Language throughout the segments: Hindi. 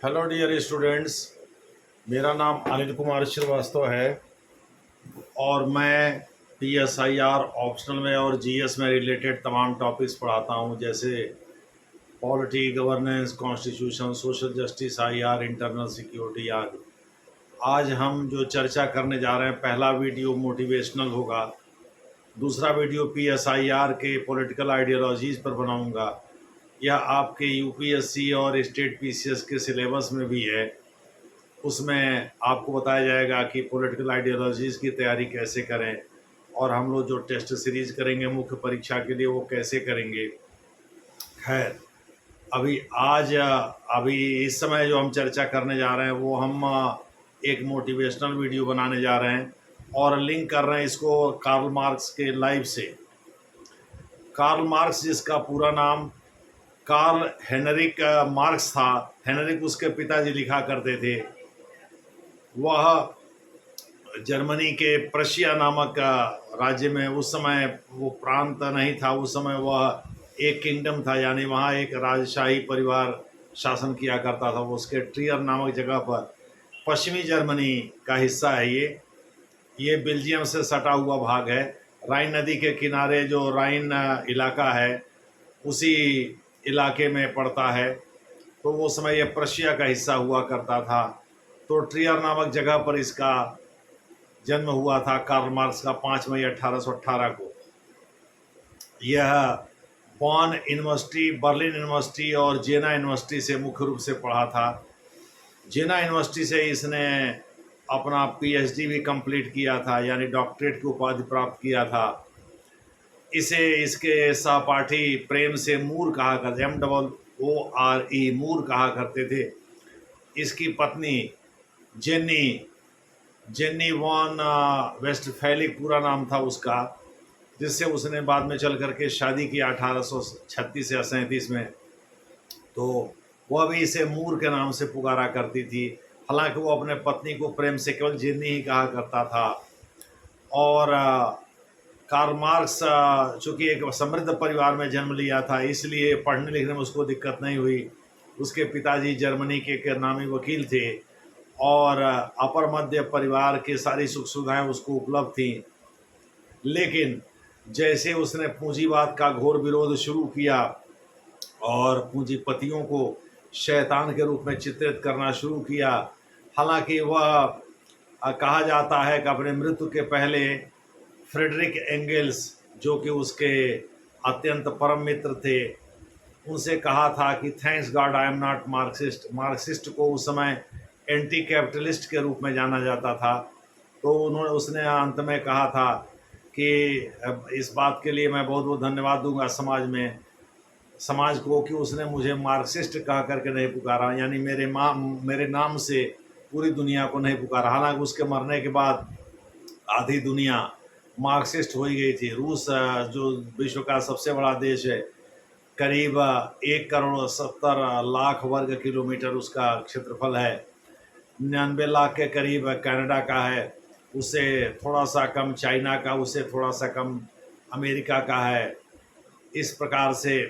Hello dear students. मेरा नाम अनिल कुमार श्रीवास्तव है और मैं PSIR ऑप्शनल में और GS में रिलेटेड तमाम टॉपिक्स पढ़ाता हूं, जैसे polity, governance, constitution, social justice, IR, internal security आदि। आज हम जो चर्चा करने जा रहे हैं, पहला वीडियो मोटिवेशनल होगा, दूसरा वीडियो PSIR के पॉलिटिकल आइडियोलॉजीज़ पर बनाऊंगा। यह आपके UPSC और स्टेट PCS के सिलेबस में भी है। उसमें आपको बताया जाएगा कि पॉलिटिकल आइडियोलॉजीज़ की तैयारी कैसे करें और हम लोग जो टेस्ट सीरीज़ करेंगे मुख्य परीक्षा के लिए वो कैसे करेंगे। खैर, अभी इस समय जो हम चर्चा करने जा रहे हैं वो हम एक मोटिवेशनल वीडियो बनाने जा रहे हैं और लिंक कर रहे हैं इसको कार्ल मार्क्स के लाइफ से। कार्ल मार्क्स, जिसका पूरा नाम कार्ल हेनरिक मार्क्स था, हेनरिक उसके पिताजी लिखा करते थे। वह जर्मनी के प्रशिया नामक राज्य में, उस समय वो प्रांत नहीं था, उस समय वह एक किंगडम था, यानी वहाँ एक राजशाही परिवार शासन किया करता था। वो उसके ट्रियर नामक जगह पर, पश्चिमी जर्मनी का हिस्सा है ये बेल्जियम से सटा हुआ भाग है। राइन नदी के किनारे जो राइन इलाका है उसी इलाके में पड़ता है। तो वो समय ये प्रशिया का हिस्सा हुआ करता था। तो ट्रियर नामक जगह पर इसका जन्म हुआ था कार्ल मार्क्स का 5 मई 1818 को। यह बॉन यूनिवर्सिटी, बर्लिन यूनिवर्सिटी और जेना यूनिवर्सिटी से मुख्य रूप से पढ़ा था। जेना यूनिवर्सिटी से इसने अपना PhD भी कंप्लीट किया था, यानी डॉक्टरेट की उपाधि प्राप्त किया था। इसे इसके सहपाठी प्रेम से मूर कहा करते, MOORE मूर कहा करते थे। इसकी पत्नी जेनी जेनी वॉन वेस्टफैलिक पूरा नाम था उसका, जिससे उसने बाद में चल करके शादी की 1836 या 37 में। तो वह भी इसे मूर के नाम से पुकारा करती थी। हालांकि वो अपने पत्नी को प्रेम से केवल जेनी ही कहा करता था। और कार्ल मार्क्स चूँकि एक समृद्ध परिवार में जन्म लिया था, इसलिए पढ़ने लिखने में उसको दिक्कत नहीं हुई। उसके पिताजी जर्मनी के एक नामी वकील थे और अपर मध्य परिवार की सारी सुख सुविधाएँ उसको उपलब्ध थीं। लेकिन जैसे उसने पूंजीवाद का घोर विरोध शुरू किया और पूंजीपतियों को शैतान के रूप में चित्रित करना शुरू किया, हालांकि वह कहा जाता है कि अपने मृत्यु के पहले फ्रेडरिक एंगेल्स, जो कि उसके अत्यंत परम मित्र थे, उनसे कहा था कि thanks God I am not Marxist. Marxist को उस समय एंटी कैपिटलिस्ट के रूप में जाना जाता था। तो उसने अंत में कहा था कि इस बात के लिए मैं बहुत बहुत धन्यवाद दूंगा समाज को कि उसने मुझे मार्क्सिस्ट कह करके नहीं पुकारा, यानी मेरे नाम से पूरी दुनिया को नहीं पुकारा। हालांकि उसके मरने के बाद आधी दुनिया मार्क्सिस्ट हो ही गई थी। रूस जो विश्व का सबसे बड़ा देश है, करीब 1,70,00,000 वर्ग किलोमीटर उसका क्षेत्रफल है। 99 लाख के करीब कनाडा का है, उससे थोड़ा सा कम चाइना का, उससे थोड़ा सा कम अमेरिका का है। इस प्रकार से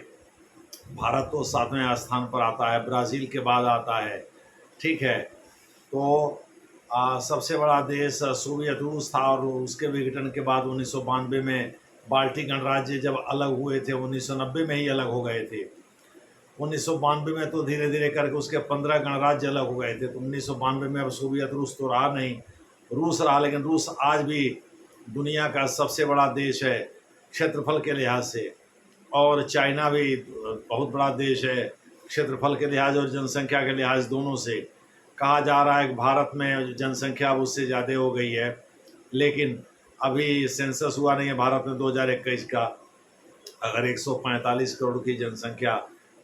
भारत तो 7वें स्थान पर आता है, ब्राज़ील के बाद आता है। ठीक है, तो सबसे बड़ा देश सोवियत रूस था और उसके विघटन के बाद 1992 में बाल्टी गणराज्य जब अलग हुए थे, 1990 में ही अलग हो गए थे। 1992 में तो धीरे धीरे करके उसके 15 गणराज्य अलग हो गए थे। तो 1992 में अब सोवियत रूस तो रहा नहीं, रूस रहा, लेकिन रूस आज भी दुनिया का सबसे बड़ा देश है क्षेत्रफल के लिहाज से। और चाइना भी बहुत बड़ा देश है क्षेत्रफल के लिहाज और जनसंख्या के लिहाज दोनों से। कहा जा रहा है कि भारत में जनसंख्या उससे ज़्यादा हो गई है, लेकिन अभी सेंसस हुआ नहीं है भारत में 2021 का। अगर 145 करोड़ की जनसंख्या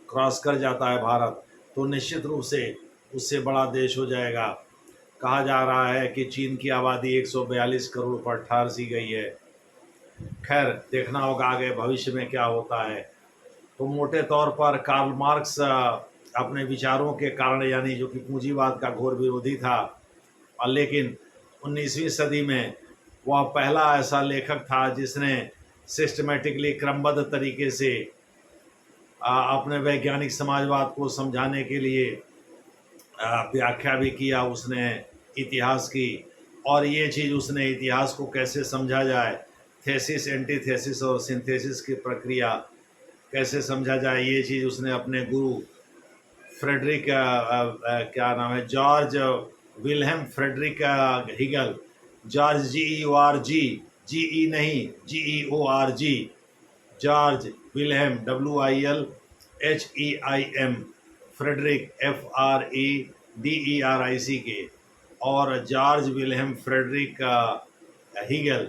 क्रॉस कर जाता है भारत, तो निश्चित रूप से उससे बड़ा देश हो जाएगा। कहा जा रहा है कि चीन की आबादी 142 करोड़ पर ठहर सी गई है। खैर, देखना होगा आगे भविष्य में क्या होता है। तो मोटे तौर पर कार्ल मार्क्स अपने विचारों के कारण, यानी जो कि पूंजीवाद का घोर विरोधी था, और लेकिन 19वीं सदी में वह पहला ऐसा लेखक था जिसने सिस्टमेटिकली, क्रमबद्ध तरीके से अपने वैज्ञानिक समाजवाद को समझाने के लिए व्याख्या भी किया उसने इतिहास की, और ये चीज़ उसने इतिहास को कैसे समझा जाए, थेसिस एंटीथेसिस और सिंथेसिस की प्रक्रिया कैसे समझा जाए, ये चीज़ उसने अपने गुरु फ्रेडरिक क्या नाम है, George Wilhelm Frederick Hegel, George GEORG, GE नहीं, GEORG, George Wilhelm WILHEIM, Frederick FREDERIC के, और जॉर्ज विल्हेम फ्रेडरिक हीगल,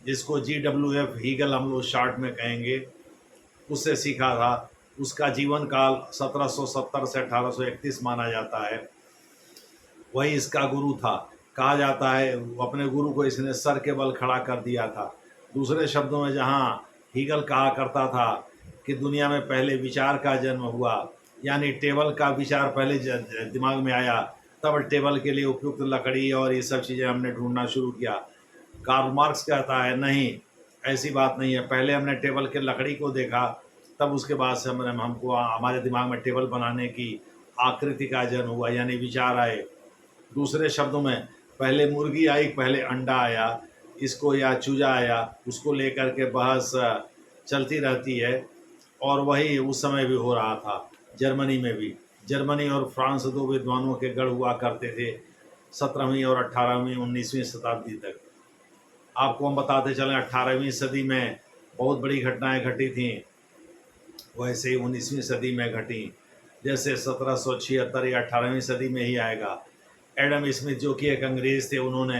जिसको GWF हीगल हम लोग शॉर्ट में कहेंगे, उससे सीखा था। उसका जीवन काल 1770 से 1831 माना जाता है। वही इसका गुरु था। कहा जाता है अपने गुरु को इसने सर के बल खड़ा कर दिया था। दूसरे शब्दों में, जहाँ हीगल कहा करता था कि दुनिया में पहले विचार का जन्म हुआ, यानी टेबल का विचार पहले दिमाग में आया, तब टेबल के लिए उपयुक्त लकड़ी और ये सब चीज़ें हमने ढूंढना शुरू किया। कार्ल मार्क्स कहता है नहीं, ऐसी बात नहीं है, पहले हमने टेबल के लकड़ी को देखा, तब उसके बाद से हमको हमारे दिमाग में टेबल बनाने की आकृति का जन्म हुआ, यानी विचार आए। दूसरे शब्दों में, पहले मुर्गी आई, पहले अंडा आया, इसको या चूजा आया, उसको लेकर के बहस चलती रहती है। और वही उस समय भी हो रहा था जर्मनी में भी। जर्मनी और फ्रांस दो विद्वानों के गढ़ हुआ करते थे 17वीं और 18वीं 19वीं शताब्दी तक। आपको हम बताते चलें 18वीं सदी में बहुत बड़ी घटनाएं घटी थीं, वैसे ही 19वीं सदी में घटी। जैसे 1776 या 18वीं सदी में ही आएगा, एडम स्मिथ जो कि एक अंग्रेज थे, उन्होंने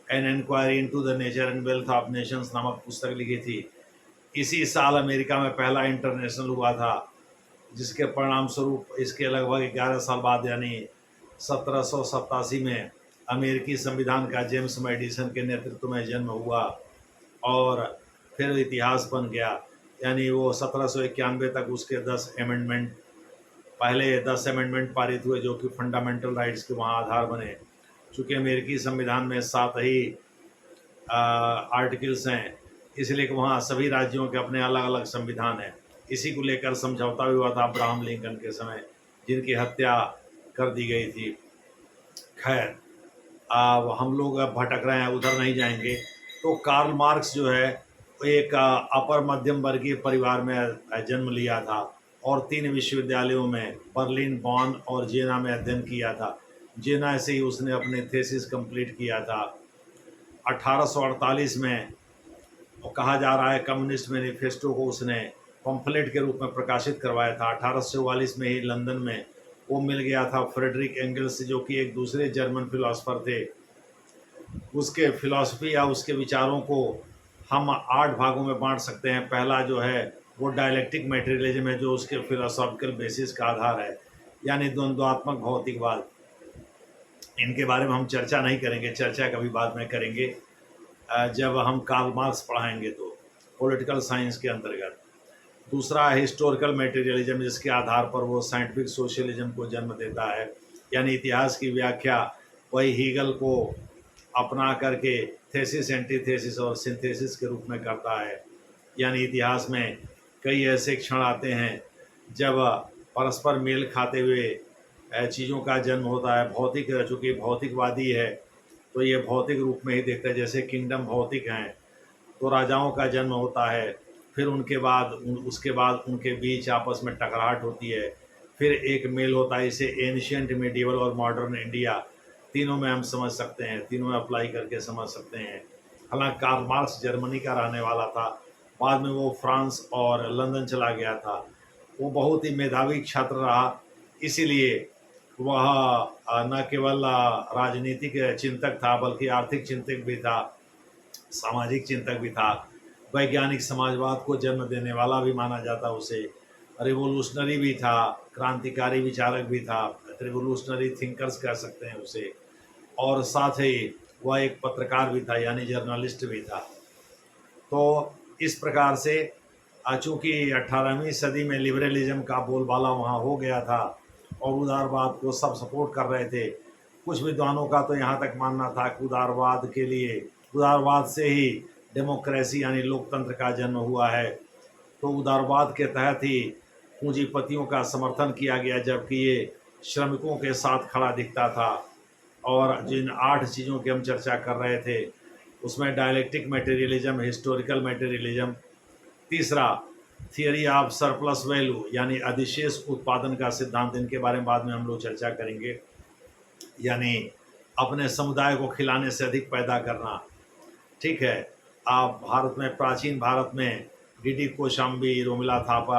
an inquiry into the nature and wealth of nations नामक पुस्तक लिखी थी। इसी साल अमेरिका में पहला इंटरनेशनल हुआ था, जिसके परिणाम स्वरूप इसके लगभग 11 साल बाद यानी 1787 में अमेरिकी संविधान का जेम्स मैडिसन के नेतृत्व में जन्म हुआ और फिर इतिहास बन गया। यानी वो 1791 तक उसके 10 अमेंडमेंट, पहले 10 अमेंडमेंट पारित हुए जो कि फंडामेंटल राइट्स के वहाँ आधार बने। चूँकि अमेरिकी संविधान में 7 ही आर्टिकल्स हैं, इसलिए कि वहाँ सभी राज्यों के अपने अलग अलग संविधान हैं। इसी को लेकर समझौता भी हुआ था अब्राहम लिंकन के समय, जिनकी हत्या कर दी गई थी। खैर, हम लोग अब भटक रहे हैं, उधर नहीं जाएंगे। तो कार्ल मार्क्स जो है एक अपर मध्यम वर्गीय परिवार में जन्म लिया था और 3 विश्वविद्यालयों में, बर्लिन, बॉन और जेना में अध्ययन किया था। जेना से ही उसने अपने थीसिस कंप्लीट किया था। 1848 में कहा जा रहा है कम्युनिस्ट मैनिफेस्टो को उसने पम्फलेट के रूप में प्रकाशित करवाया था। 1844 में ही लंदन में वो मिल गया था फ्रेडरिक एंगल्स से, जो कि एक दूसरे जर्मन फिलोसफर थे। उसके फिलॉसफी या उसके विचारों को हम 8 भागों में बांट सकते हैं। पहला जो है वो डायलेक्टिक मटेरियलिज्म है, जो उसके फिलोसॉफिकल बेसिस का आधार है, यानी द्वंद्वात्मक भौतिकवाद। इनके बारे में हम चर्चा नहीं करेंगे, चर्चा कभी बाद में करेंगे जब हम कार्ल मार्क्स पढ़ाएंगे तो, पॉलिटिकल साइंस के अंतर्गत। दूसरा है हिस्टोरिकल मटेरियलिज्म, जिसके आधार पर वो साइंटिफिक सोशलिज्म को जन्म देता है, यानी इतिहास की व्याख्या वही हीगल को अपना करके थेसिस एंटीथेसिस और सिंथेसिस के रूप में करता है। यानी इतिहास में कई ऐसे क्षण आते हैं जब परस्पर मेल खाते हुए चीज़ों का जन्म होता है। भौतिक, चूँकि भौतिकवादी है तो ये भौतिक रूप में ही देखता है। जैसे किंगडम भौतिक हैं तो राजाओं का जन्म होता है, फिर उसके बाद उनके बीच आपस में टकराहट होती है, फिर एक मेल होता है। इसे एंशियंट, मिडिवल और मॉडर्न इंडिया तीनों में हम समझ सकते हैं, तीनों में अप्लाई करके समझ सकते हैं। हालांकि कार्ल मार्क्स जर्मनी का रहने वाला था, बाद में वो फ्रांस और लंदन चला गया था। वो बहुत ही मेधावी छात्र रहा, इसीलिए वह न केवल राजनीतिक चिंतक था बल्कि आर्थिक चिंतक भी था, सामाजिक चिंतक भी था, वैज्ञानिक समाजवाद को जन्म देने वाला भी माना जाता उसे, रिवोल्यूशनरी भी था, क्रांतिकारी विचारक भी था, रिवोल्यूशनरी थिंकर्स कह सकते हैं उसे, और साथ ही वह एक पत्रकार भी था, यानी जर्नलिस्ट भी था। तो इस प्रकार से चूँकि 18वीं सदी में लिबरलिज्म का बोलबाला वहाँ हो गया था और उदारवाद को सब सपोर्ट कर रहे थे। कुछ विद्वानों का तो यहाँ तक मानना था कि उदारवाद से ही डेमोक्रेसी यानी लोकतंत्र का जन्म हुआ है। तो उदारवाद के तहत ही पूंजीपतियों का समर्थन किया गया, जबकि ये श्रमिकों के साथ खड़ा दिखता था। और जिन 8 चीज़ों की हम चर्चा कर रहे थे उसमें डायलेक्टिक मटेरियलिज्म, हिस्टोरिकल मटेरियलिज्म, तीसरा थियरी ऑफ सरप्लस वैल्यू यानी अधिशेष उत्पादन का सिद्धांत, इनके बारे में बाद में हम लोग चर्चा करेंगे, यानी अपने समुदाय को खिलाने से अधिक पैदा करना। ठीक है, आप भारत में, प्राचीन भारत में डी कोशाम्बी, रोमिला थापा,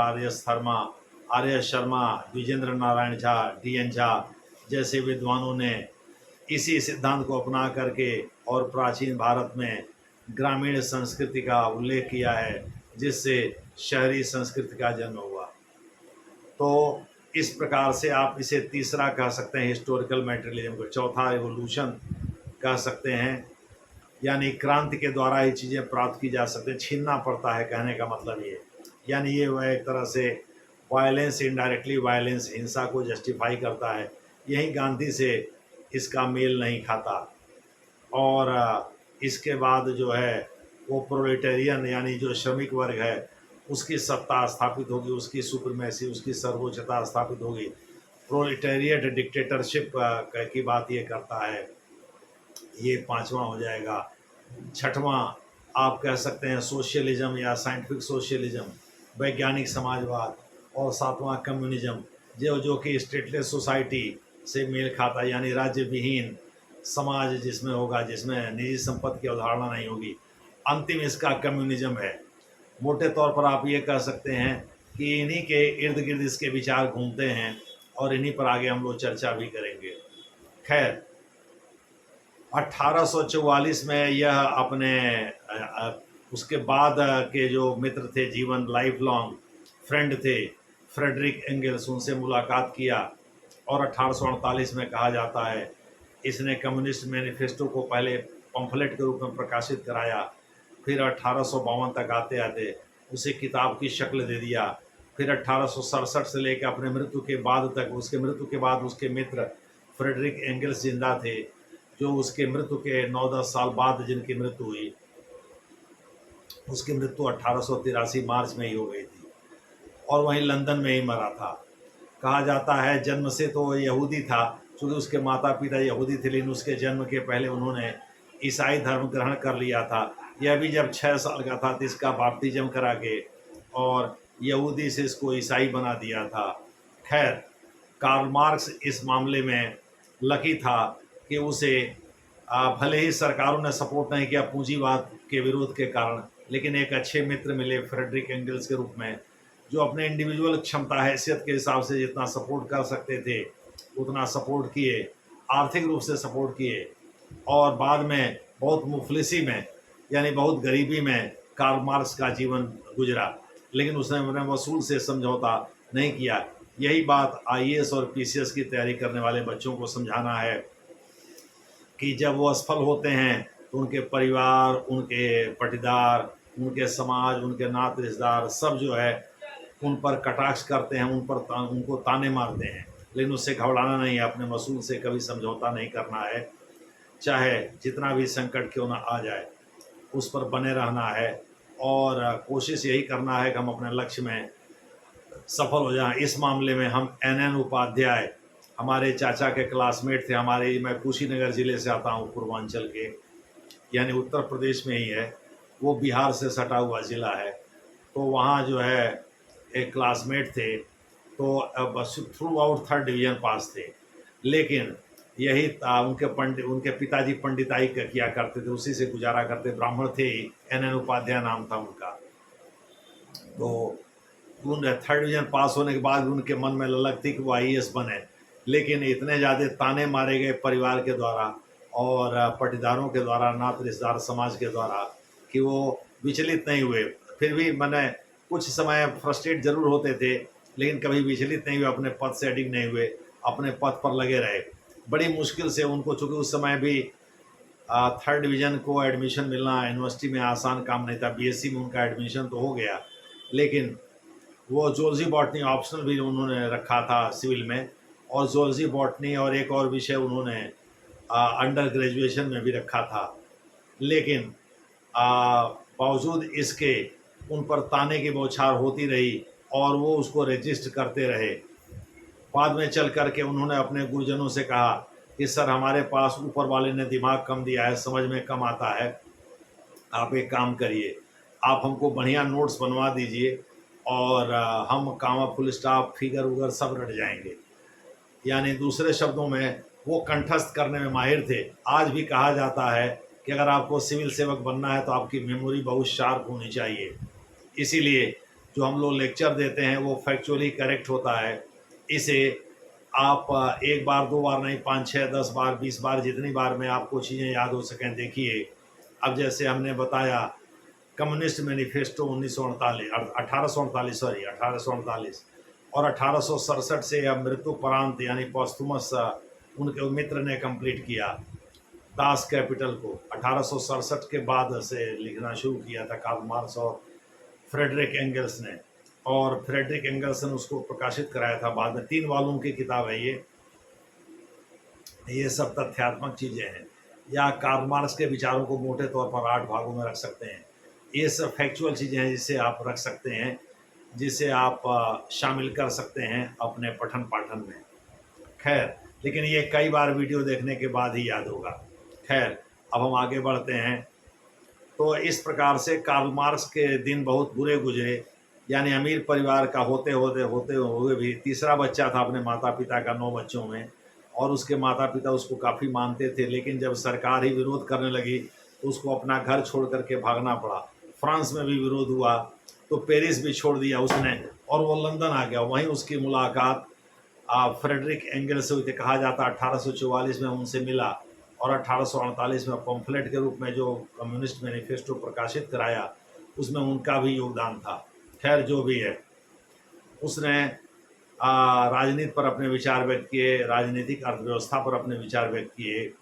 आर्य शर्मा, विजेंद्र नारायण झा, डी.एन. झा जैसे विद्वानों ने इसी सिद्धांत को अपना करके और प्राचीन भारत में ग्रामीण संस्कृति का उल्लेख किया है, जिससे शहरी संस्कृति का जन्म हुआ। तो इस प्रकार से आप इसे तीसरा कह सकते हैं हिस्टोरिकल मटेरियलिज्म को, चौथा एवोल्यूशन कह सकते हैं, यानी क्रांति के द्वारा ही चीज़ें प्राप्त की जा सकती हैं, छीनना पड़ता है, कहने का मतलब ये, यानी ये वह एक तरह से वायलेंस, इनडायरेक्टली वायलेंस, हिंसा को जस्टिफाई करता है। यही गांधी से इसका मेल नहीं खाता। और इसके बाद जो है वो प्रोलेटेरियन यानी जो श्रमिक वर्ग है उसकी सत्ता स्थापित होगी, उसकी सुप्रीमेसी, उसकी सर्वोच्चता स्थापित होगी। प्रोलेटेरिएट डिक्टेटरशिप की बात ये करता है। ये पांचवा हो जाएगा। छठवां आप कह सकते हैं सोशलिज्म या साइंटिफिक सोशलिज्म, वैज्ञानिक समाजवाद। और सातवां कम्युनिज्म, जो कि स्टेटलेस सोसाइटी से मेल खाता है, यानी राज्य विहीन समाज जिसमें होगा, जिसमें निजी संपत्ति की अवधारणा नहीं होगी। अंतिम इसका कम्युनिज्म है। मोटे तौर पर आप ये कह सकते हैं कि इन्हीं के इर्द गिर्द इसके विचार घूमते हैं और इन्हीं पर आगे हम लोग चर्चा भी करेंगे। खैर, 1844 में यह अपने उसके बाद के जो मित्र थे, जीवन लाइफ लॉन्ग फ्रेंड थे, फ्रेडरिक एंगल्स, उनसे मुलाकात किया और 1848 में कहा जाता है इसने कम्युनिस्ट मैनिफेस्टो को पहले पम्फलेट के रूप में प्रकाशित कराया। फिर 1852 तक आते आते उसे किताब की शक्ल दे दिया। फिर 1867 से लेकर अपने मृत्यु के बाद तक, उसके मृत्यु के बाद उसके मित्र फ्रेडरिक एंगल्स जिंदा थे, जो उसके मृत्यु के 9-10 साल बाद जिनकी मृत्यु हुई, उसकी मृत्यु 1883 मार्च में ही हो गई थी और वहीं लंदन में ही मरा था। कहा जाता है जन्म से तो यहूदी था, क्योंकि उसके माता पिता यहूदी थे, लेकिन उसके जन्म के पहले उन्होंने ईसाई धर्म ग्रहण कर लिया था। यह भी जब 6 साल का था तो इसका बाप्तिज्म करा के और यहूदी से इसको ईसाई बना दिया था। खैर, कार्ल मार्क्स इस मामले में लकी था कि उसे भले ही सरकारों ने सपोर्ट नहीं किया पूंजीवाद के विरोध के कारण, लेकिन एक अच्छे मित्र मिले फ्रेडरिक एंगल्स के रूप में, जो अपने इंडिविजुअल क्षमता हैसियत के हिसाब से जितना सपोर्ट कर सकते थे उतना सपोर्ट किए, आर्थिक रूप से सपोर्ट किए। और बाद में बहुत मुफलिसी में यानी बहुत गरीबी में कार्ल मार्क्स का जीवन गुजरा, लेकिन उसने अपने वसूल से समझौता नहीं किया। यही बात आईएएस और पीसीएस की तैयारी करने वाले बच्चों को समझाना है कि जब वो असफल होते हैं तो उनके परिवार, उनके पटीदार, उनके समाज, उनके नात रिश्तेदार सब जो है उन पर कटाक्ष करते हैं, उनको ताने मारते हैं, लेकिन उससे घबराना नहीं है। अपने वसूल से कभी समझौता नहीं करना है, चाहे जितना भी संकट क्यों ना आ जाए उस पर बने रहना है और कोशिश यही करना है कि हम अपने लक्ष्य में सफल हो जाएं। इस मामले में हम NN उपाध्याय हमारे चाचा के क्लासमेट थे। मैं कुशीनगर ज़िले से आता हूँ, पूर्वांचल के, यानी उत्तर प्रदेश में ही है, वो बिहार से सटा हुआ ज़िला है। तो वहाँ जो है एक क्लासमेट थे, तो बस थ्रू आउट 3rd डिवीज़न पास थे, लेकिन यही उनके पिताजी पंडिताई किया करते थे, उसी से गुजारा करते, ब्राह्मण थे ही, NN उपाध्याय नाम था उनका। तो उन 3rd डिवीज़न पास होने के बाद उनके मन में ललक थी कि वो IAS बने, लेकिन इतने ज़्यादा ताने मारे गए परिवार के द्वारा और पटीदारों के द्वारा, नात रिश्तेदार समाज के द्वारा, कि वो विचलित नहीं हुए। फिर भी मैंने कुछ समय फ्रस्ट्रेट जरूर होते थे, लेकिन कभी विचलित नहीं हुए, अपने पद से अडिग नहीं हुए, अपने पद पर लगे रहे। बड़ी मुश्किल से उनको, चूँकि उस समय भी 3rd डिवीज़न को एडमिशन मिलना यूनिवर्सिटी में आसान काम नहीं था। BSc में उनका एडमिशन तो हो गया, लेकिन वो जूलॉजी बॉटनी ऑप्शनल भी उन्होंने रखा था सिविल में, और जूलॉजी बॉटनी और एक और विषय उन्होंने अंडर ग्रेजुएशन में भी रखा था। लेकिन बावजूद इसके उन पर ताने की बौछार होती रही और वो उसको रजिस्ट करते रहे। बाद में चल कर के उन्होंने अपने गुरुजनों से कहा कि सर हमारे पास ऊपर वाले ने दिमाग कम दिया है, समझ में कम आता है, आप एक काम करिए, आप हमको बढ़िया नोट्स बनवा दीजिए और हम कामा फुल स्टॉप फिगर उगर सब रट जाएंगे। यानी दूसरे शब्दों में वो कंठस्थ करने में माहिर थे। आज भी कहा जाता है कि अगर आपको सिविल सेवक बनना है तो आपकी मेमोरी बहुत शार्प होनी चाहिए। इसीलिए जो हम लोग लेक्चर देते हैं वो फैक्चुअली करेक्ट होता है। इसे आप एक बार दो बार नहीं, 5 6 10 बार 20 बार, जितनी बार में आपको चीज़ें याद हो सकें देखिए। अब जैसे हमने बताया कम्युनिस्ट मैनिफेस्टो 1848 और 1867 से अब मृत्युपरांत यानी पॉस्टुमस उनके मित्र ने कंप्लीट किया। दास कैपिटल को 1867 के बाद से लिखना शुरू किया था कार्ल मार्क्स और फ्रेडरिक एंगल्स ने, और फ्रेडरिक एंगल्स ने उसको प्रकाशित कराया था बाद में। 3 वॉल्यूम की किताब है ये सब तथ्यात्मक चीज़ें हैं, या कार्ल मार्क्स के विचारों को मोटे तौर पर 8 भागों में रख सकते हैं। ये सब फैक्चुअल चीज़ें हैं जिसे आप रख सकते हैं, जिसे आप शामिल कर सकते हैं अपने पठन पाठन में। खैर, लेकिन ये कई बार वीडियो देखने के बाद ही याद होगा। खैर, अब हम आगे बढ़ते हैं। तो इस प्रकार से कार्ल मार्क्स के दिन बहुत बुरे गुजरे, यानी अमीर परिवार का होते हुए भी तीसरा बच्चा था अपने माता पिता का 9 बच्चों में, और उसके माता पिता उसको काफ़ी मानते थे। लेकिन जब सरकार ही विरोध करने लगी तो उसको अपना घर छोड़ करके भागना पड़ा। फ्रांस में भी विरोध हुआ तो पेरिस भी छोड़ दिया उसने और वो लंदन आ गया। वहीं उसकी मुलाकात फ्रेडरिक एंगल्स से हुई थी। कहा जाता 1844 में उनसे मिला और 1848 में पम्फलेट के रूप में जो कम्युनिस्ट मैनिफेस्टो प्रकाशित कराया उसमें उनका भी योगदान था। खैर, जो भी है, उसने राजनीति पर अपने विचार व्यक्त किए, राजनीतिक अर्थव्यवस्था पर अपने विचार व्यक्त किए,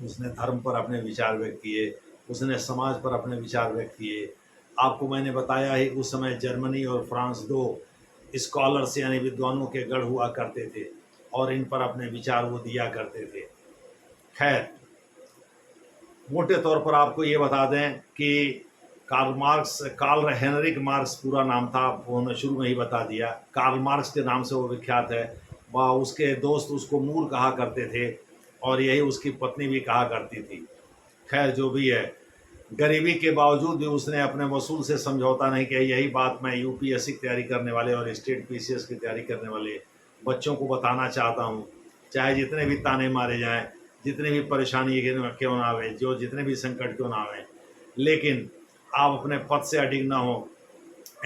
उसने धर्म पर अपने विचार व्यक्त किए, उसने समाज पर अपने विचार व्यक्त किए। आपको मैंने बताया ही उस समय जर्मनी और फ्रांस 2 स्कॉलर्स यानी विद्वानों के गढ़ हुआ करते थे और इन पर अपने विचार वो दिया करते थे। खैर, मोटे तौर पर आपको ये बता दें कि कार्ल हेनरिक मार्क्स पूरा नाम था, उन्होंने शुरू में ही बता दिया। कार्ल मार्क्स के नाम से वो विख्यात है। वह उसके दोस्त उसको मूर कहा करते थे और यही उसकी पत्नी भी कहा करती थी। खैर, जो भी है, गरीबी के बावजूद भी उसने अपने वसूल से समझौता नहीं किया। यही बात मैं यूपीएससी की तैयारी करने वाले और स्टेट पीसीएस की तैयारी करने वाले बच्चों को बताना चाहता हूँ। चाहे जितने भी ताने मारे जाएं, जितनी भी परेशानी क्यों ना आवे, जो जितने भी संकट क्यों ना आवे, लेकिन आप अपने पद से अडिग ना हो।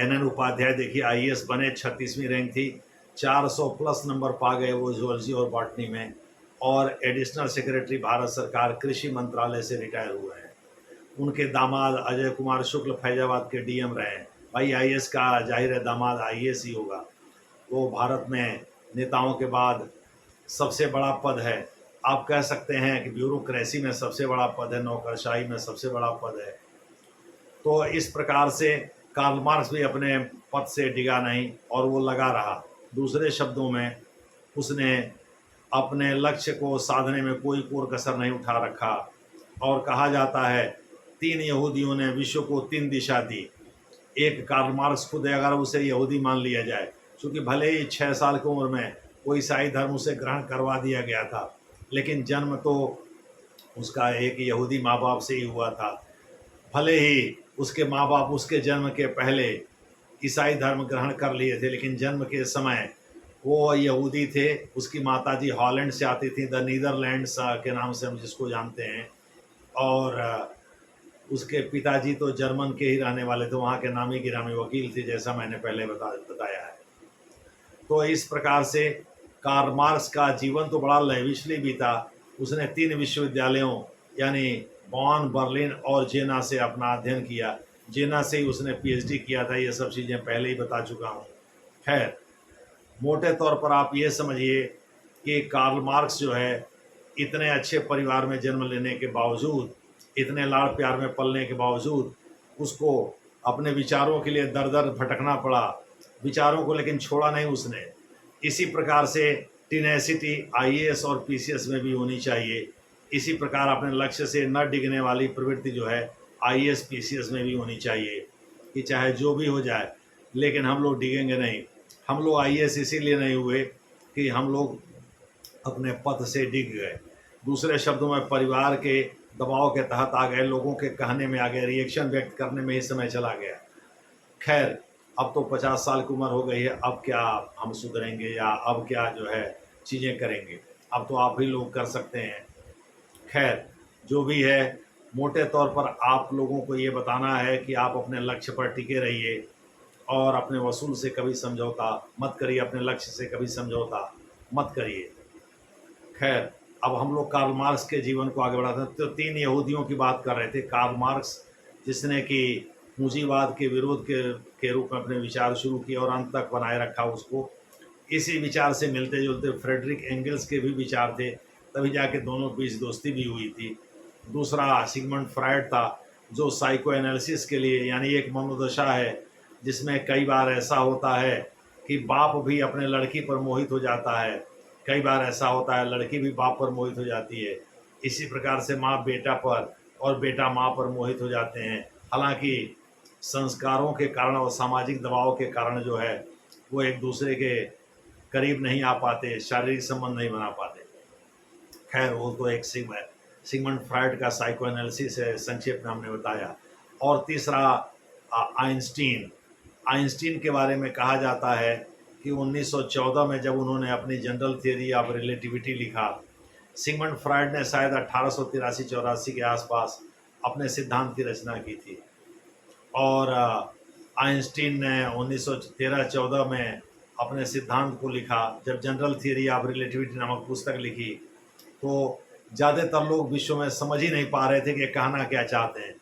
NN उपाध्याय देखिए IAS बने, 36वीं रैंक थी, 400 प्लस नंबर पा गए वो जूलॉजी और बॉटनी में, और एडिशनल सेक्रेटरी भारत सरकार कृषि मंत्रालय से रिटायर हुए हैं। उनके दामाद अजय कुमार शुक्ल फैजाबाद के DM रहे हैं। भाई IAS का जाहिर है दामाद IAS ही होगा। वो भारत में नेताओं के बाद सबसे बड़ा पद है। आप कह सकते हैं कि ब्यूरोक्रेसी में सबसे बड़ा पद है, नौकरशाही में सबसे बड़ा पद है। तो इस प्रकार से कार्ल मार्क्स भी अपने पद से डिगा नहीं और वो लगा रहा। दूसरे शब्दों में, उसने अपने लक्ष्य को साधने में कोई कोर कसर नहीं उठा रखा। और कहा जाता है 3 यहूदियों ने विश्व को 3 दिशा दी। एक कार्ल मार्क्स खुद है, अगर उसे यहूदी मान लिया जाए, क्योंकि भले ही 6 साल की उम्र में वो ईसाई धर्म उसे ग्रहण करवा दिया गया था, लेकिन जन्म तो उसका एक यहूदी माँ बाप से ही हुआ था। भले ही उसके माँ बाप उसके जन्म के पहले ईसाई धर्म ग्रहण कर लिए थे, लेकिन जन्म के समय वो यहूदी थे। उसकी माताजी हॉलैंड से आती थी, द नीदरलैंड्स के नाम से हम जिसको जानते हैं, और उसके पिताजी तो जर्मन के ही रहने वाले थे, वहाँ के नामी गिरामी वकील थे, जैसा मैंने पहले बताया है। तो इस प्रकार से कार्ल मार्क्स का जीवन तो बड़ा लैविशली बीता। उसने 3 विश्वविद्यालयों यानी बॉन, बर्लिन और जेना से अपना अध्ययन किया। जेना से ही उसने PhD किया था। ये सब चीज़ें पहले ही बता चुका हूँ। खैर, मोटे तौर पर आप ये समझिए कि कार्ल मार्क्स जो है, इतने अच्छे परिवार में जन्म लेने के बावजूद, इतने लाड़ प्यार में पलने के बावजूद, उसको अपने विचारों के लिए दर दर भटकना पड़ा। विचारों को लेकिन छोड़ा नहीं उसने। इसी प्रकार से टेनेसिटी IAS और PCS में भी होनी चाहिए। इसी प्रकार अपने लक्ष्य से न डिगने वाली प्रवृत्ति जो है IAS PCS में भी होनी चाहिए कि चाहे जो भी हो जाए, लेकिन हम लोग डिगेंगे नहीं। हम लोग IAS इसीलिए नहीं हुए कि हम लोग अपने पद से डिग गए। दूसरे शब्दों में परिवार के दबाव के तहत आ गए, लोगों के कहने में आ गए, रिएक्शन व्यक्त करने में ही समय चला गया। खैर, अब तो 50 साल की उम्र हो गई है, अब क्या हम सुधरेंगे या अब क्या जो है चीज़ें करेंगे, अब तो आप ही लोग कर सकते हैं। खैर, जो भी है, मोटे तौर पर आप लोगों को ये बताना है कि आप अपने लक्ष्य पर टिके रहिए और अपने वसूल से कभी समझौता मत करिए, अपने लक्ष्य से कभी समझौता मत करिए। खैर, अब हम लोग कार्ल मार्क्स के जीवन को आगे बढ़ाते हैं। तो 3 यहूदियों की बात कर रहे थे। कार्ल मार्क्स, जिसने कि पूंजीवाद के विरोध के रूप में अपने विचार शुरू किए और अंत तक बनाए रखा उसको। इसी विचार से मिलते जुलते फ्रेडरिक एंगल्स के भी विचार थे, तभी जाके दोनों के बीच दोस्ती भी हुई थी। दूसरा सिगमंड फ्रायड था, जो साइको एनालिसिस के लिए, यानी एक मनोदशा है जिसमें कई बार ऐसा होता है कि बाप भी अपने लड़की पर मोहित हो जाता है, कई बार ऐसा होता है लड़की भी बाप पर मोहित हो जाती है। इसी प्रकार से माँ बेटा पर और बेटा माँ पर मोहित हो जाते हैं। हालांकि संस्कारों के कारण और सामाजिक दबाव के कारण जो है वो एक दूसरे के करीब नहीं आ पाते, शारीरिक संबंध नहीं बना पाते। खैर, वो तो एक सिगमंड फ्रायड का साइको एनालिसिस है, संक्षेप में हमने बताया। और तीसरा आइंस्टीन। आइंस्टीन के बारे में कहा जाता है कि 1914 में जब उन्होंने अपनी जनरल थियरी ऑफ रिलेटिविटी लिखा, सिगमंड फ्रायड ने शायद 1883-84 के आसपास अपने सिद्धांत की रचना की थी और आइंस्टीन ने 1913-14 में अपने सिद्धांत को लिखा। जब जनरल थियरी ऑफ रिलेटिविटी नामक पुस्तक लिखी तो ज़्यादातर लोग विश्व में समझ ही नहीं पा रहे थे कि कहना क्या चाहते हैं।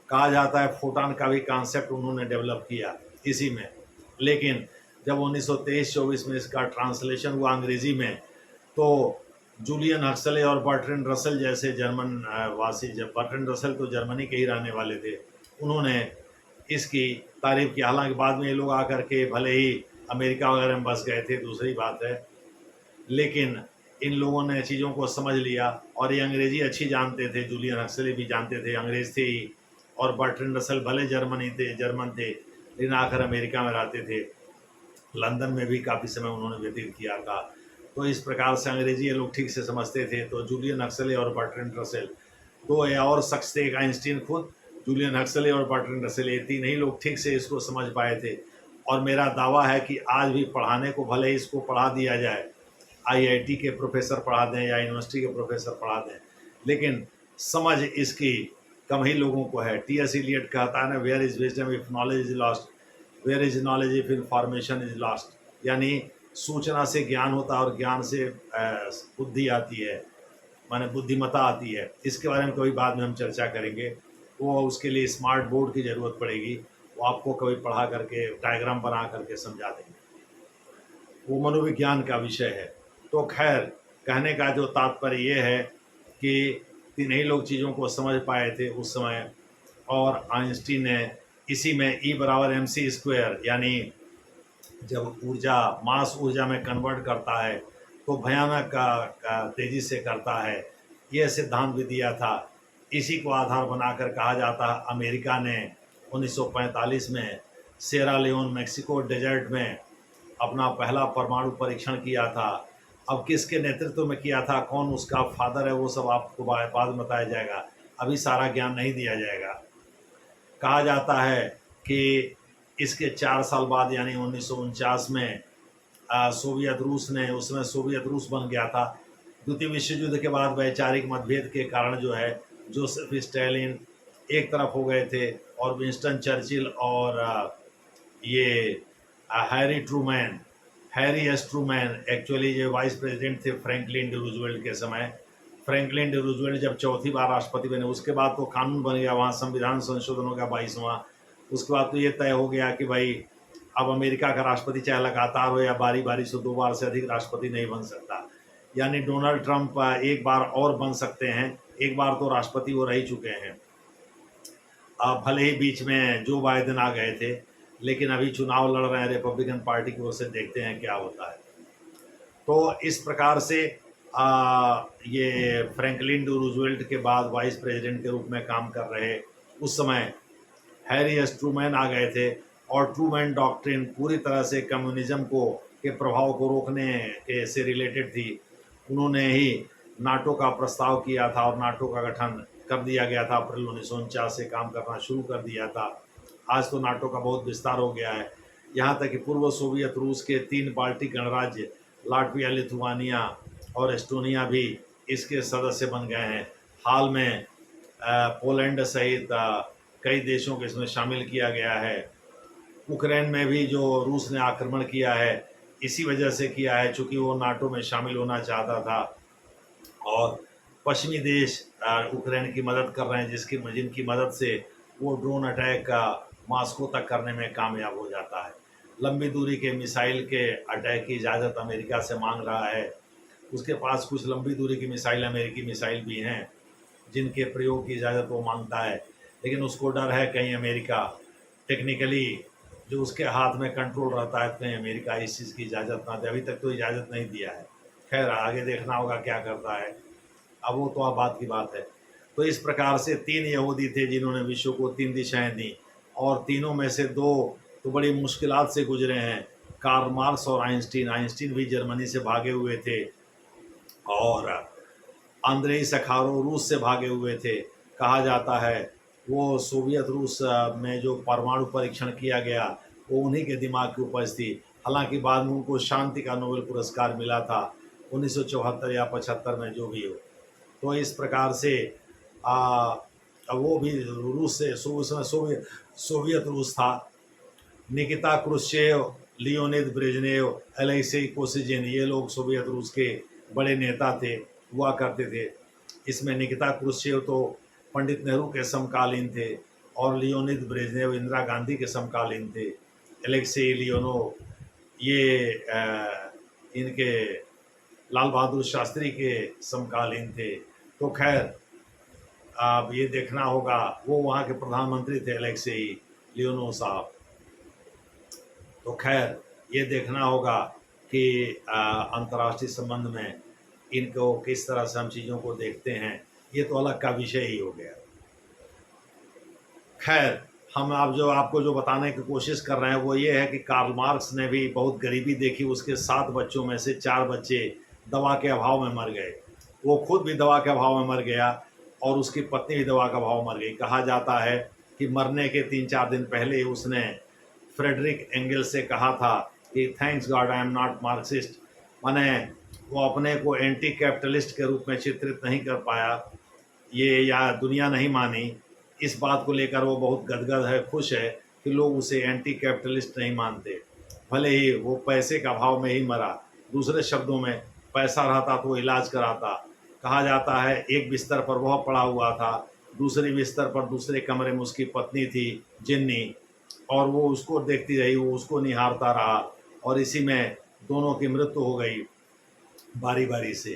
कहा जाता है फोटॉन का भी कॉन्सेप्ट उन्होंने डेवलप किया इसी में। लेकिन जब 1923-24 में इसका ट्रांसलेशन हुआ अंग्रेज़ी में, तो जूलियन हक्सले और बर्ट्रैंड रसल जैसे जर्मन वासी, जब बर्ट्रैंड रसल तो जर्मनी के ही रहने वाले थे, उन्होंने इसकी तारीफ की। हालांकि बाद में ये लोग आकर के भले ही अमेरिका वगैरह में बस गए थे, दूसरी बात है, लेकिन इन लोगों ने चीज़ों को समझ लिया और ये अंग्रेज़ी अच्छी जानते थे। जूलियन हक्सले भी जानते थे, अंग्रेज़ थे ही, और बर्ट्रैंड रसल भले जर्मन थे, लेकिन आकर अमेरिका में रहते थे। लंदन में भी काफ़ी समय उन्होंने व्यतीत किया था। तो इस प्रकार से अंग्रेजी ये लोग ठीक से समझते थे। तो जूलियन हक्सले और बर्ट्रैंड रसेल, दो और शख्स थे, एक आइंस्टीन खुद, जूलियन हक्सले और बर्ट्रैंड रसेल, ये तीन ही लोग ठीक से इसको समझ पाए थे। और मेरा दावा है कि आज भी पढ़ाने को भले ही इसको पढ़ा दिया जाए, आईआईटी के प्रोफेसर पढ़ा दें या यूनिवर्सिटी के प्रोफेसर पढ़ा दें, लेकिन समझ इसकी कम ही लोगों को है। टी.एस. इलियट कहता है ना, where is wisdom if knowledge is lost, where is knowledge if information is lost. यानी सूचना से ज्ञान होता है और ज्ञान से बुद्धि आती है, माने बुद्धिमत्ता आती है। इसके बारे में कभी बाद में हम चर्चा करेंगे। वो उसके लिए स्मार्ट बोर्ड की ज़रूरत पड़ेगी, वो आपको कभी पढ़ा करके डायग्राम बना करके समझा देंगे, वो मनोविज्ञान का विषय है। तो खैर, कहने का जो तात्पर्य ये है कि तीन ही लोग चीज़ों को समझ पाए थे उस समय, और आइंस्टीन ने इसी में E बराबर mc², यानी जब ऊर्जा मास ऊर्जा में कन्वर्ट करता है तो भयानक तेज़ी से करता है, यह सिद्धांत भी दिया था। इसी को आधार बनाकर कहा जाता है अमेरिका ने 1945 में सेरा लियोन मैक्सिको डेजर्ट में अपना पहला परमाणु परीक्षण किया था। अब किसके नेतृत्व में किया था, कौन उसका फादर है, वो सब आपको बाद में बताया जाएगा, अभी सारा ज्ञान नहीं दिया जाएगा। कहा जाता है कि इसके 4 साल बाद यानी 1949 में सोवियत रूस ने, उसमें सोवियत रूस बन गया था। द्वितीय विश्व युद्ध के बाद वैचारिक मतभेद के कारण जो है जोसेफ स्टालिन एक तरफ हो गए थे और विंस्टन चर्चिल और ये हैरी एस ट्रूमैन एक्चुअली जो वाइस प्रेसिडेंट थे फ्रैंकलिन डी रूजवेल्ट के समय। फ्रैंकलिन डी रूजवेल्ट जब चौथी बार राष्ट्रपति बने, उसके बाद तो कानून बन गया वहाँ, संविधान संशोधन हो गया 22वां। उसके बाद तो ये तय हो गया कि भाई अब अमेरिका का राष्ट्रपति चाहे लगातार हो या बारी बारी से 2 बार से अधिक राष्ट्रपति नहीं बन सकता। यानी डोनाल्ड ट्रंप एक बार और बन सकते हैं, एक बार तो राष्ट्रपति वो रह ही चुके हैं। भले ही बीच में जो बाइडेन आ गए थे, लेकिन अभी चुनाव लड़ रहे हैं रिपब्लिकन पार्टी की ओर से, देखते हैं क्या होता है। तो इस प्रकार से ये फ्रैंकलिन डी रूजवेल्ट के बाद वाइस प्रेसिडेंट के रूप में काम कर रहे उस समय हैरी एस ट्रूमैन आ गए थे और ट्रूमैन डॉक्ट्रिन पूरी तरह से कम्युनिज्म को के प्रभाव को रोकने के से रिलेटेड थी। उन्होंने ही नाटो का प्रस्ताव किया था और नाटो का गठन कर दिया गया था। अप्रैल 1949 से काम करना शुरू कर दिया था। आज तो नाटो का बहुत विस्तार हो गया है, यहाँ तक कि पूर्व सोवियत रूस के 3 बाल्टिक गणराज्य लाटविया, लिथुआनिया और एस्टोनिया भी इसके सदस्य बन गए हैं। हाल में पोलैंड सहित कई देशों को इसमें शामिल किया गया है। यूक्रेन में भी जो रूस ने आक्रमण किया है इसी वजह से किया है, चूँकि वो नाटो में शामिल होना चाहता था और पश्चिमी देश यूक्रेन की मदद कर रहे हैं, जिनकी मदद से वो ड्रोन अटैक मॉस्को तक करने में कामयाब हो जाता है। लंबी दूरी के मिसाइल के अटैक की इजाज़त अमेरिका से मांग रहा है। उसके पास कुछ लंबी दूरी की मिसाइल, अमेरिकी मिसाइल भी हैं जिनके प्रयोग की इजाज़त वो मांगता है, लेकिन उसको डर है कहीं अमेरिका टेक्निकली जो उसके हाथ में कंट्रोल रहता है, कहीं अमेरिका इस चीज़ की इजाज़त ना दे। अभी तक तो इजाज़त नहीं दिया है। खैर आगे देखना होगा क्या करता है, अब वो तो अब बात की बात है। तो इस प्रकार से 3 यहूदी थे जिन्होंने विश्व को 3 दिशाएं दी, और तीनों में से 2 तो बड़ी मुश्किलात से गुजरे हैं, कार्ल मार्क्स और आइंस्टीन। आइंस्टीन भी जर्मनी से भागे हुए थे और अंद्रेई सखारोव रूस से भागे हुए थे। कहा जाता है वो सोवियत रूस में जो परमाणु परीक्षण किया गया वो उन्हीं के दिमाग की उपज थी। हालांकि बाद में उनको शांति का नोबेल पुरस्कार मिला था 1974 या 75 में, जो भी हो। तो इस प्रकार से वो भी रूस से उसमें सोवियत रूस था। Nikita Khrushchev, Leonid Brezhnev, Alexei Kosygin, ये लोग सोवियत रूस के बड़े नेता थे, हुआ करते थे। इसमें निकिता क्रुश्चेव तो पंडित नेहरू के समकालीन थे और लियोनिद ब्रेजनेव इंदिरा गांधी के समकालीन थे। अलेक्सी लियोनोव ये इनके लाल बहादुर शास्त्री के समकालीन थे। तो खैर अब ये देखना होगा, वो वहाँ के प्रधानमंत्री थे अलेक्सी लियोनोव साहब। तो खैर ये देखना होगा कि अंतर्राष्ट्रीय संबंध में इनको किस तरह से हम चीज़ों को देखते हैं, ये तो अलग का विषय ही हो गया। खैर हम आपको जो बताने की कोशिश कर रहे हैं वो ये है कि कार्ल मार्क्स ने भी बहुत गरीबी देखी। उसके 7 बच्चों में से 4 बच्चे दवा के अभाव में मर गए। वो खुद भी दवा के अभाव में मर गया और उसकी पत्नी भी दवा का अभाव मर गई। कहा जाता है कि मरने के 3-4 दिन पहले उसने फ्रेडरिक एंगल से कहा था कि thanks God I am not Marxist. माने वो अपने को एंटी कैपिटलिस्ट के रूप में चित्रित नहीं कर पाया, ये या दुनिया नहीं मानी। इस बात को लेकर वो बहुत गदगद है, खुश है कि लोग उसे एंटी कैपिटलिस्ट नहीं मानते, भले ही वो पैसे का अभाव में ही मरा। दूसरे शब्दों में पैसा रहता तो इलाज कराता। कहा जाता है एक बिस्तर पर वह पड़ा हुआ था, दूसरे बिस्तर पर दूसरे कमरे में उसकी पत्नी थी जिन्नी, और वो उसको देखती रही, वो उसको निहारता रहा और इसी में दोनों की मृत्यु हो गई बारी बारी से।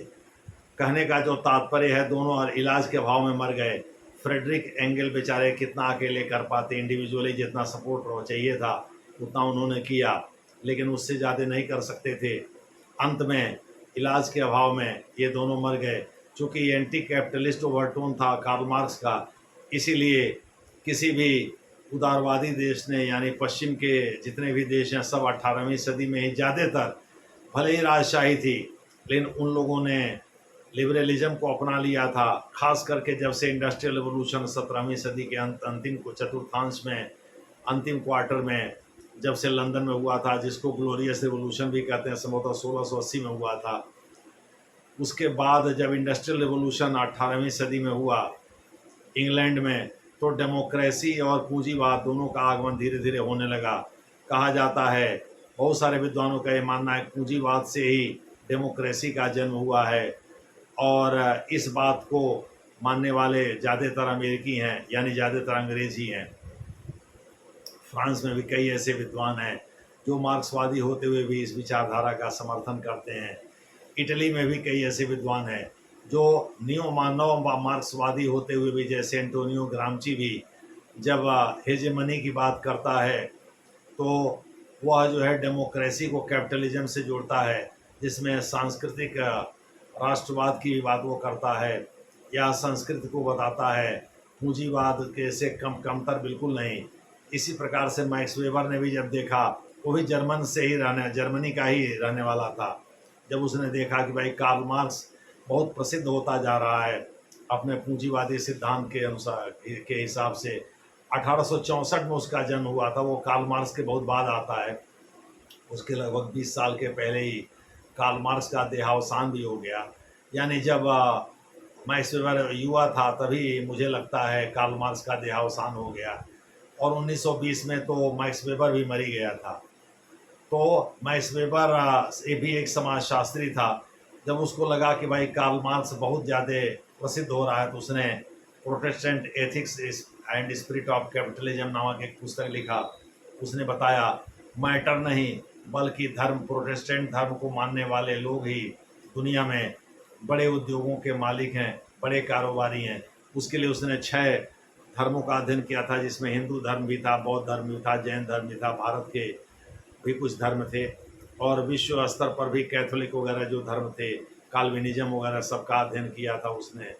कहने का जो तात्पर्य है, दोनों और इलाज के अभाव में मर गए। फ्रेडरिक एंगल बेचारे कितना अकेले कर पाते, इंडिविजुअली जितना सपोर्ट चाहिए था उतना उन्होंने किया, लेकिन उससे ज़्यादा नहीं कर सकते थे। अंत में इलाज के अभाव में ये दोनों मर गए। चूँकि एंटी कैपिटलिस्ट ओवरटोन था कार्ल मार्क्स का, इसीलिए किसी भी उदारवादी देश ने, यानी पश्चिम के जितने भी देश हैं, सब 18वीं सदी में ही ज़्यादातर, भले ही राजशाही थी, लेकिन उन लोगों ने लिबरलिज्म को अपना लिया था। खास करके जब से इंडस्ट्रियल रेवोल्यूशन 17वीं सदी के अंतिम को चतुर्थांश में, अंतिम क्वार्टर में जब से लंदन में हुआ था, जिसको ग्लोरियस रेवोल्यूशन भी कहते हैं, संभवतः 1680 में हुआ था। उसके बाद जब इंडस्ट्रियल रेवोल्यूशन 18वीं सदी में हुआ इंग्लैंड में, तो डेमोक्रेसी और पूंजीवाद दोनों का आगमन धीरे धीरे होने लगा। कहा जाता है, बहुत सारे विद्वानों का ये मानना है, पूंजीवाद से ही डेमोक्रेसी का जन्म हुआ है, और इस बात को मानने वाले ज़्यादातर अमेरिकी हैं, यानी ज़्यादातर अंग्रेज़ी हैं। फ्रांस में भी कई ऐसे विद्वान हैं जो मार्क्सवादी होते हुए भी इस विचारधारा का समर्थन करते हैं। इटली में भी कई ऐसे विद्वान हैं जो नव मार्क्सवादी होते हुए भी, जैसे एंटोनियो ग्रामची भी जब हेजेमनी की बात करता है तो वह जो है डेमोक्रेसी को कैपिटलिज्म से जोड़ता है, जिसमें सांस्कृतिक राष्ट्रवाद की बात वो करता है या संस्कृति को बताता है, पूंजीवाद के से कमतर बिल्कुल नहीं। इसी प्रकार से मैक्स वेबर ने भी जब देखा वो भी जर्मनी का ही रहने वाला था। जब उसने देखा कि भाई कार्ल मार्क्स बहुत प्रसिद्ध होता जा रहा है अपने पूंजीवादी सिद्धांत के अनुसार के हिसाब से, 1864 में उसका जन्म हुआ था, वो कार्ल मार्क्स के बहुत बाद आता है। उसके लगभग 20 साल के पहले ही कार्ल मार्क्स का देहावसान भी हो गया। यानी जब मैक्स वेबर युवा था तभी मुझे लगता है कार्ल मार्क्स का देहावसान हो गया, और 1920 में तो मैक्स वेबर भी मरी गया था। तो मैक्स वेबर ये भी एक समाजशास्त्री था। जब उसको लगा कि भाई कार्ल मार्क्स बहुत ज़्यादा प्रसिद्ध हो रहा है तो उसने Protestant ethics and spirit of capitalism नामक एक पुस्तक लिखा। उसने बताया मैटर नहीं बल्कि धर्म, प्रोटेस्टेंट धर्म को मानने वाले लोग ही दुनिया में बड़े उद्योगों के मालिक हैं, बड़े कारोबारी हैं। उसके लिए उसने 6 धर्मों का अध्ययन किया था, जिसमें हिंदू धर्म भी था, बौद्ध धर्म भी था, जैन धर्म भी था, भारत के भी कुछ धर्म थे, और विश्व स्तर पर भी कैथोलिक वगैरह जो धर्म थे, काल्विनिज्म वगैरह सबका अध्ययन किया था उसने,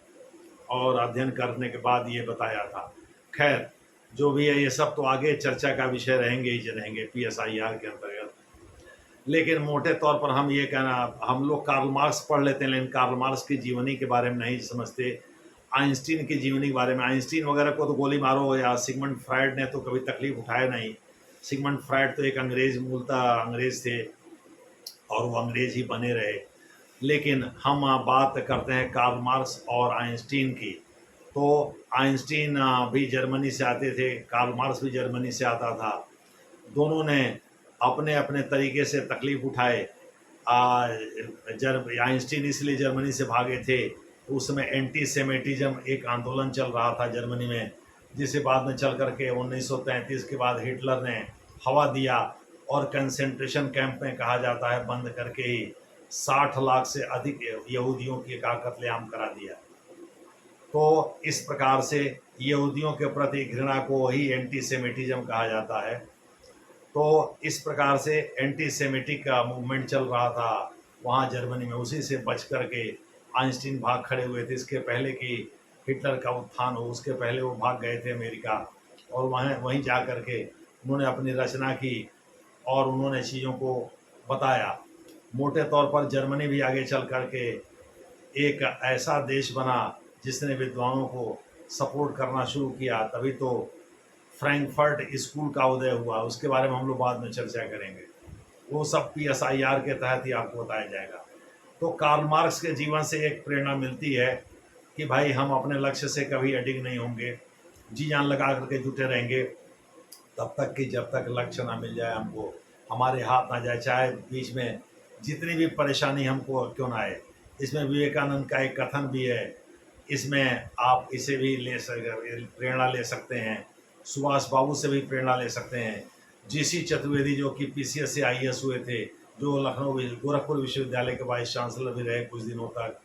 और अध्ययन करने के बाद ये बताया था। खैर जो भी है, ये सब तो आगे चर्चा का विषय रहेंगे ही रहेंगे PSIR के अंतर्गत। लेकिन मोटे तौर पर हम ये कहना, हम लोग कार्ल मार्क्स पढ़ लेते हैं लेकिन कार्ल मार्क्स की जीवनी के बारे में नहीं समझते, आइंस्टीन की जीवनी के बारे में। आइंस्टीन वगैरह को तो गोली मारो, या सिगमंड फ्रायड ने तो कभी तकलीफ उठाया नहीं। सिगमंड फ्रायड तो एक अंग्रेज, मूलतः अंग्रेज थे और वो अंग्रेज ही बने रहे। लेकिन हम बात करते हैं कार्ल मार्क्स और आइंस्टीन की। तो आइंस्टीन भी जर्मनी से आते थे, कार्ल मार्क्स भी जर्मनी से आता था। दोनों ने अपने अपने तरीके से तकलीफ उठाए। आइंस्टीन इसलिए जर्मनी से भागे थे, उस समय एंटी सेमेटिज्म एक आंदोलन चल रहा था जर्मनी में, जिसे बाद में चल करके 1933 के बाद हिटलर ने हवा दिया और कंसंट्रेशन कैंप में, कहा जाता है, बंद करके ही 60 लाख से अधिक यहूदियों की का कत्लेआम करा दिया। तो इस प्रकार से यहूदियों के प्रति घृणा को ही एंटी सेमेटिज्म कहा जाता है। तो इस प्रकार से एंटी सेमेटिक का मूवमेंट चल रहा था वहाँ जर्मनी में, उसी से बच करके आइंस्टीन भाग खड़े हुए थे। इसके पहले कि हिटलर का उत्थान हो, उसके पहले वो भाग गए थे अमेरिका, और वहीं जा कर के उन्होंने अपनी रचना की और उन्होंने चीज़ों को बताया। मोटे तौर पर जर्मनी भी आगे चल कर के एक ऐसा देश बना जिसने विद्वानों को सपोर्ट करना शुरू किया, तभी तो फ्रैंकफर्ट स्कूल का उदय हुआ। उसके बारे में हम लोग बाद में चर्चा करेंगे, वो सब PSIR के तहत ही आपको बताया जाएगा। तो कार्ल मार्क्स के जीवन से एक प्रेरणा मिलती है कि भाई हम अपने लक्ष्य से कभी अडिग नहीं होंगे, जी जान लगा करके जुटे रहेंगे तब तक कि जब तक लक्ष्य ना मिल जाए, हमको हमारे हाथ ना जाए, चाहे बीच में जितनी भी परेशानी हमको क्यों ना आए। इसमें विवेकानंद का एक कथन भी है, इसमें आप इसे भी प्रेरणा ले सकते हैं, सुभाष बाबू से भी प्रेरणा ले सकते हैं, GC चतुर्वेदी जो कि PCS से IAS हुए थे, जो गोरखपुर विश्वविद्यालय के वाइस चांसलर भी रहे कुछ दिनों तक,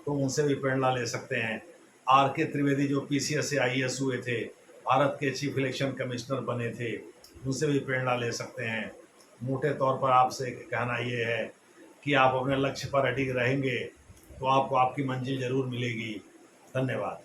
तो उनसे भी प्रेरणा ले सकते हैं। RK त्रिवेदी जो PCS से IAS हुए थे, भारत के चीफ इलेक्शन कमिश्नर बने थे, उनसे भी प्रेरणा ले सकते हैं। मोटे तौर पर आपसे कहना ये है कि आप अपने लक्ष्य पर अडिग रहेंगे तो आपको आपकी मंजिल जरूर मिलेगी। धन्यवाद।